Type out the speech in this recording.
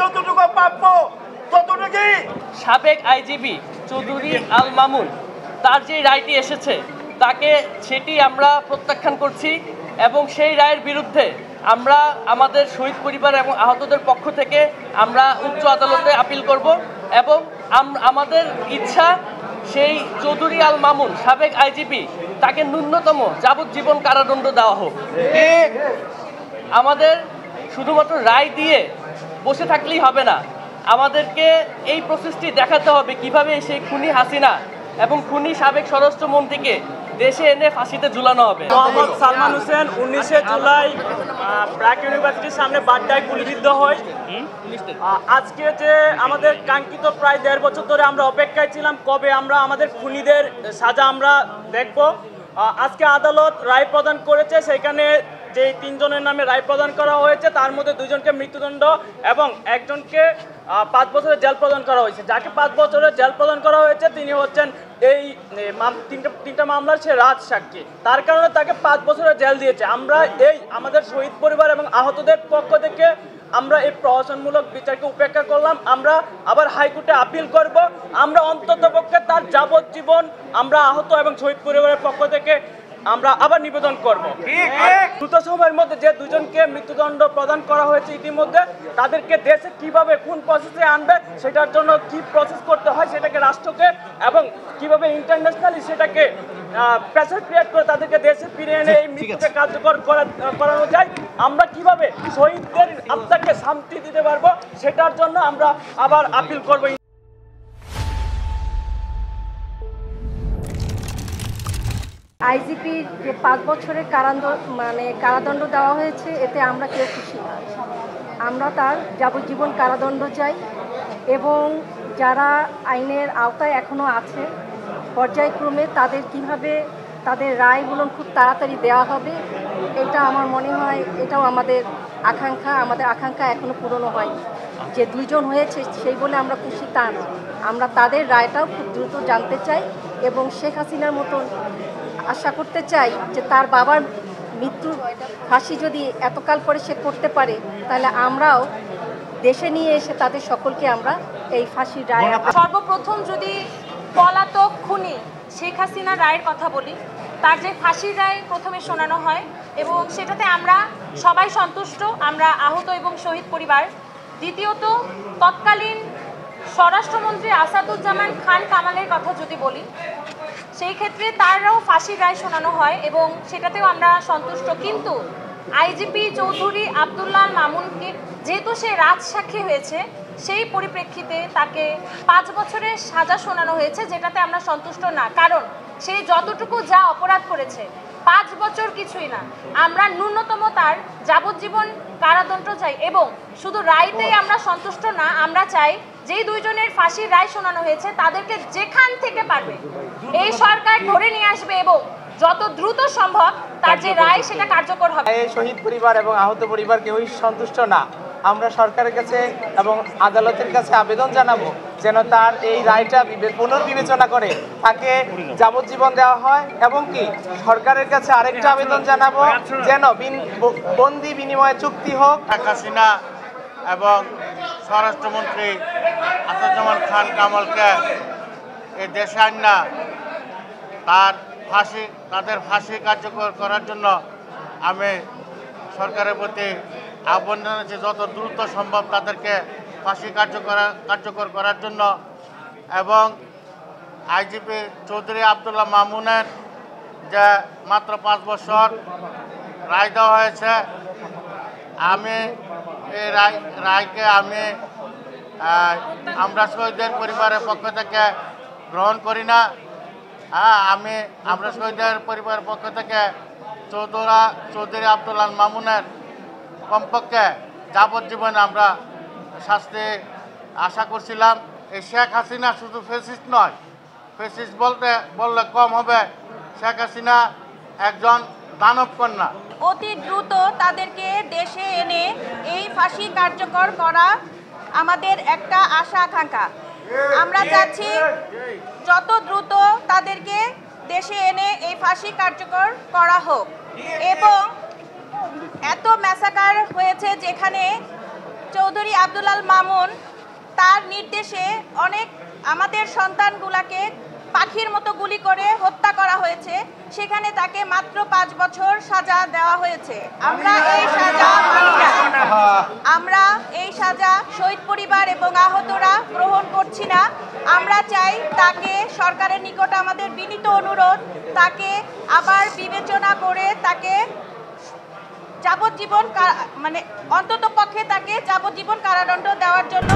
যতটুকু প্রাপ্য ততটুকুই। সাবেক আইজিপি চৌধুরী আল মামুন তার যে রায়টি এসেছে তাকে সেটি আমরা প্রত্যাখ্যান করছি এবং সেই রায়ের বিরুদ্ধে আমরা আমাদের শহীদ পরিবার এবং আহতদের পক্ষ থেকে আমরা উচ্চ আদালতে আপিল করব এবং আমাদের ইচ্ছা সেই চৌধুরী আল মামুন সাবেক আইজিপি তাকে ন্যূনতম যাবজ্জীবন কারাদণ্ড দেওয়া হোক। আমাদের শুধুমাত্র রায় দিয়ে বসে থাকলেই হবে না, আমাদেরকে এই প্রসেসটি দেখাতে হবে কিভাবে সেই খুনি হাসিনা এবং খুনি সাবেক স্বরাষ্ট্রমন্ত্রীকে দেশে এনে ফাঁসিতে ঝুলানো হবে। মোহাম্মদ সালমান হোসেন 19 জুলাই ব্র্যাক ইউনিভার্সিটির সামনে বাড্ডায় গুলিবিদ্ধ হয়। আজকে যে আমাদের কাঙ্ক্ষিত প্রায় 1.5 বছর ধরে আমরা অপেক্ষায় ছিলাম কবে আমরা আমাদের খুনিদের সাজা আমরা দেখব। আজকে আদালত রায় প্রদান করেছে, সেখানে যে 3 জনের নামে রায় প্রদান করা হয়েছে তার মধ্যে 2 জনকে মৃত্যুদণ্ড এবং একজনকে 5 বছরের জেল প্রদান করা হয়েছে। যাকে 5 বছরের জেল প্রদান করা হয়েছে তিনি হচ্ছেন এই তিনটা মামলার সে রাজ সাক্ষী, তার কারণে তাকে 5 বছরের জেল দিয়েছে। আমরা এই আমাদের শহীদ পরিবার এবং আহতদের পক্ষ থেকে আমরা এই প্রহসনমূলক বিচারকে উপেক্ষা করলাম। আমরা আবার হাইকোর্টে আপিল করব। আমরা অন্ততপক্ষে তার যাবজ্জীবন আমরা আহত এবং শহীদ পরিবারের পক্ষ থেকে আমরা আবার নিবেদন করব। দ্রুত সময়ের মধ্যে যে 2 জনকে মৃত্যুদণ্ড প্রদান করা হয়েছে ইতিমধ্যে তাদেরকে দেশে কিভাবে কোন প্রসেসে আনবে সেটার জন্য কি প্রসেস করতে হয় সেটাকে রাষ্ট্রকে এবং কিভাবে ইন্টারন্যাশনালি সেটাকে প্রেসার ক্রিয়েট করে তাদেরকে দেশে ফিরে এনে এই মৃত্যুকে কার্যকর করানো যায়, আমরা কিভাবে শহীদদের আত্মাকে শান্তি দিতে পারবো সেটার জন্য আমরা আবার আপিল করব। আইজিপির যে 5 বছরের কারাদণ্ড দেওয়া হয়েছে এতে আমরা কেউ খুশি না। আমরা তার যাবজ্জীবন কারাদণ্ড চাই এবং যারা আইনের আওতায় এখনও আছে পর্যায়ক্রমে তাদের কিভাবে তাদের রায়গুলো খুব তাড়াতাড়ি দেওয়া হবে এটা আমার মনে হয় এটাও আমাদের আকাঙ্ক্ষা এখনও পূরণ হয়নি। যে 2 জন হয়েছে সেই বলে আমরা খুশি তা না, আমরা তাদের রায়টাও খুব দ্রুত জানতে চাই এবং শেখ হাসিনার মতন আশা করতে চাই যে তার বাবার মৃত্যুর ফাঁসি যদি এতকাল পরে সে করতে পারে তাহলে আমরাও দেশে নিয়ে এসে তাদের সকলকে আমরা এই ফাঁসির রায়। সর্বপ্রথম যদি পলাতক খুনি শেখ হাসিনা রায়ের কথা বলি, তার যে ফাঁসির রায় প্রথমে শোনানো হয় এবং সেটাতে আমরা সবাই সন্তুষ্ট, আমরা আহত এবং শহীদ পরিবার। দ্বিতীয়ত তৎকালীন স্বরাষ্ট্রমন্ত্রী আসাদুজ্জামান খান কামালের কথা যদি বলি সেই ক্ষেত্রে তারও ফাঁসির রায় শোনানো হয় এবং সেটাতেও আমরা সন্তুষ্ট। কিন্তু আইজিপি চৌধুরী আব্দুল্লাহ মামুনকে যেহেতু সে রাজসাক্ষী হয়েছে সেই পরিপ্রেক্ষিতে তাকে 5 বছরের সাজা শোনানো হয়েছে, যেটাতে আমরা সন্তুষ্ট না। কারণ সে যতটুকু যা অপরাধ করেছে 5 বছর কিছুই না, আমরা ন্যূনতম তার যাবজ্জীবন কারাদণ্ড চাই এবং শুধু রায়তেই আমরা সন্তুষ্ট না, আমরা চাই যেই 2 জনের ফাঁসির রায় শোনানো হয়েছে তাদেরকে যেখান থেকে পারবে এই সরকার ধরে নিয়ে আসবে এবং যত দ্রুত সম্ভব তার যে রায় সেটা কার্যকর হবে। শহীদ পরিবার এবং আহত পরিবার কেউই সন্তুষ্ট না। আমরা সরকারের কাছে এবং আদালতের কাছে আবেদন জানাবো যেন তার এই রায়টা পুনর্বিবেচনা করে তাকে যাবজ্জীবন দেওয়া হয় এবং কি সরকারের কাছে আরেকটা আবেদন জানাবো যেন বন্দি বিনিময় চুক্তি হোক। শেখ হাসিনা এবং স্বরাষ্ট্রমন্ত্রী আসাদুজ্জামান খান কামালকে এই দেশে আনা তাদের ফাঁসি কার্যকর করার জন্য আমি সরকারের প্রতি আহ্বান জানাচ্ছি যত দ্রুত সম্ভব তাদেরকে ফাঁসি কার্যকর করার জন্য এবং আইজিপি চৌধুরী আব্দুল্লাহ মামুনের যে মাত্র 5 বছর রায় দেওয়া হয়েছে, আমি এই রায়কে আমরা শহীদদের পরিবারের পক্ষ থেকে গ্রহণ করি না। আমরা শহীদদের পরিবারের পক্ষ থেকে চৌধুরী আব্দুল্লাহ মামুনের কমপক্ষে যাবজ্জীবন আমরা শাস্তি আশা করছিলাম। এই শেখ হাসিনা শুধু ফ্যাসিস্ট নয়, ফ্যাসিস্ট বললে কম হবে, শেখ হাসিনা একজন দানব কন্যা। অতি দ্রুত তাদেরকে দেশে এনে এই ফাঁসি কার্যকর করা আমাদের একটা আশা আকাঙ্ক্ষা। আমরা চাচ্ছি যত দ্রুত তাদেরকে দেশে এনে এই ফাঁসি কার্যকর করা হোক এবং এত ম্যাসাকার হয়েছে যেখানে চৌধুরী আব্দুল আল মামুন তার নির্দেশে অনেক আমাদের সন্তানগুলাকে পাখির মতো গুলি করে হত্যা করা হয়েছে, সেখানে তাকে মাত্র 5 বছর সাজা দেওয়া হয়েছে। আমরা এই সাজা মানি না। আমরা এই সাজা শহীদ পরিবার এবং আহতরা গ্রহণ করছি না। আমরা চাই তাকে সরকারের নিকট আমাদের বিনীত অনুরোধ, তাকে আবার বিবেচনা করে তাকে যাবজ্জীবন মানে অন্ততপক্ষে তাকে যাবজ্জীবন কারাদণ্ড দেওয়ার জন্য